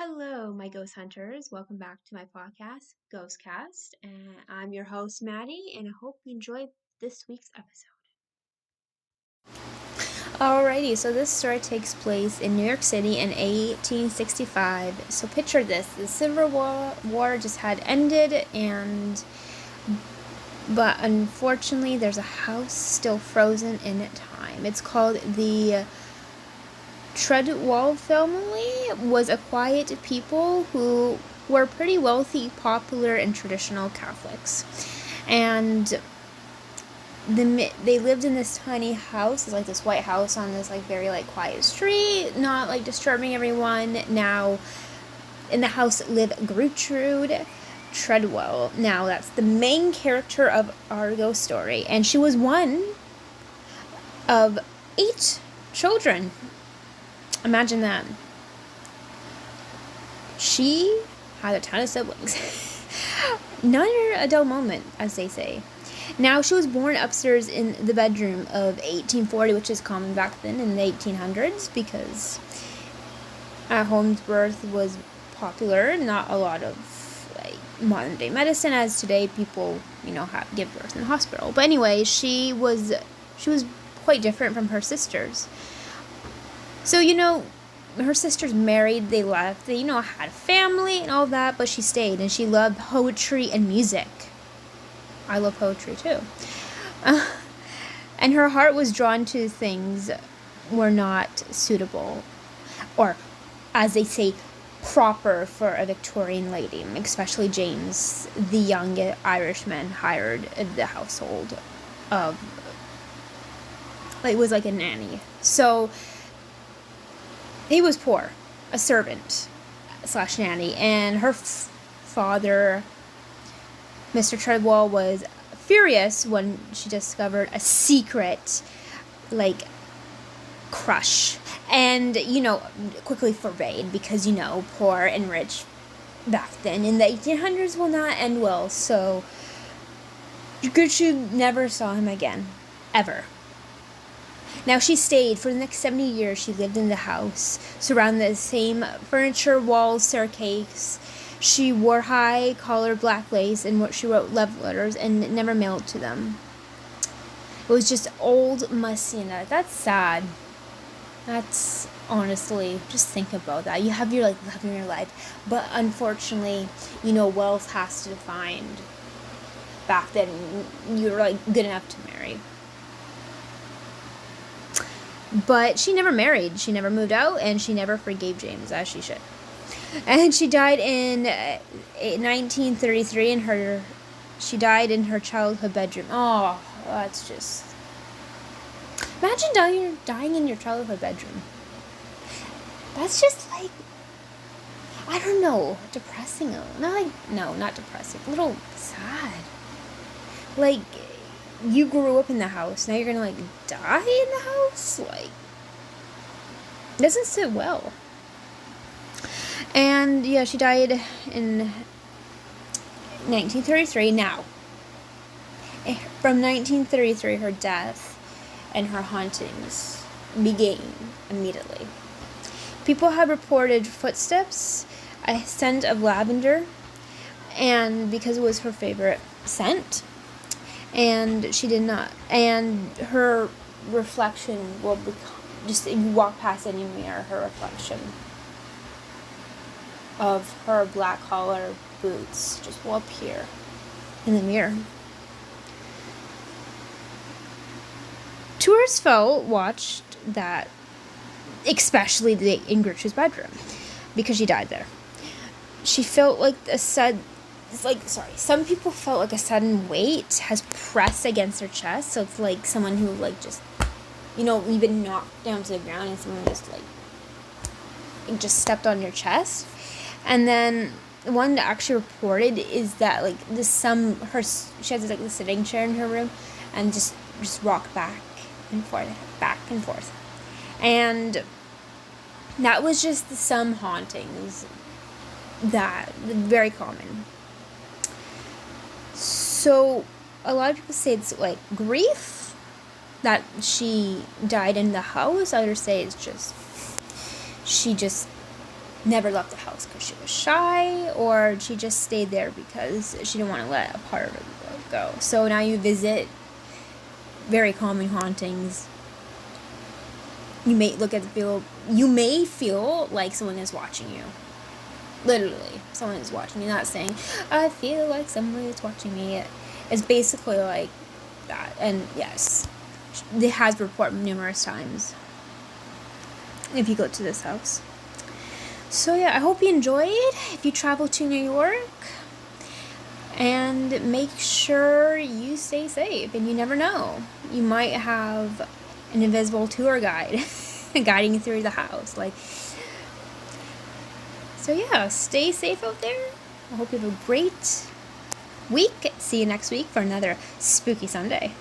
Hello, my ghost hunters. Welcome back to my podcast, Ghostcast. And I'm your host, Maddie, and I hope you enjoyed this week's episode. Alrighty, so this story takes place in New York City in 1865. So picture this: the Civil War just had ended, but unfortunately, there's a house still frozen in time. It's called the Treadwell family. Was a quiet people who were pretty wealthy, popular, and traditional Catholics, and they lived in this tiny house. It's like this white house on this very quiet street, not disturbing everyone. Now in the house lived Gertrude Treadwell. Now that's the main character of our ghost story, and she was one of 8 children. Imagine that. She had a ton of siblings. Not a dull moment, as they say. Now, she was born upstairs in the bedroom of 1840, which is common back then in the 1800s, because at-home birth was popular. Not a lot of modern-day medicine, as today people, give birth in the hospital. But anyway, she was quite different from her sisters. So, her sisters married, they left, they, had a family and all that, but she stayed, and she loved poetry and music. I love poetry too. And her heart was drawn to things were not suitable, or as they say, proper for a Victorian lady, especially James, the young Irishman hired the household of, was like a nanny. So he was poor, a servant / nanny, and her father, Mr. Treadwell, was furious when she discovered a secret, crush, and, quickly forbade, because, poor and rich back then in the 1800s will not end well. So Gertrude never saw him again, ever. Now, she stayed for the next 70 years. She lived in the house, surrounded the same furniture, walls, staircase. She wore high-collared black lace, and she wrote love letters and never mailed to them. It was just old, musty, and that's sad. That's, honestly, just think about that. You have your, love in your life, but unfortunately, wealth has to find. Back then, you were, good enough to marry. But she never married, she never moved out, and she never forgave James, as she should. And she died in 1933, she died in her childhood bedroom. Oh, that's just... Imagine dying in your childhood bedroom. That's just, I don't know, depressing. No, not depressing, a little sad. You grew up in the house, now you're gonna, die in the house? It doesn't sit well. And, yeah, she died in 1933. Now, from 1933, her death and her hauntings began immediately. People have reported footsteps, a scent of lavender, and because it was her favorite scent, and she did not, and her reflection will become, just if you walk past any mirror, her reflection of her black collar boots just will appear in the mirror. Tourists watched that, especially in Gertrude's bedroom, because she died there. She felt some people felt like a sudden weight has pressed against her chest. So it's like someone who just, you've been knocked down to the ground and someone just stepped on your chest. And then the one that actually reported is that she has this sitting chair in her room, and just rock back and forth. And that was just some hauntings that very common. So a lot of people say it's grief that she died in the house. Others say it's just she just never left the house because she was shy, or she just stayed there because she didn't want to let a part of it go. So now you visit very common hauntings. You may feel like someone is watching you. Literally, someone is watching you. Not saying, I feel like someone is watching me. It's basically like that. And yes, it has been reported numerous times if you go to this house. So yeah, I hope you enjoyed if you travel to New York. And make sure you stay safe. And you never know. You might have an invisible tour guide guiding you through the house. So yeah, stay safe out there. I hope you have a great week. See you next week for another Spooky Sunday.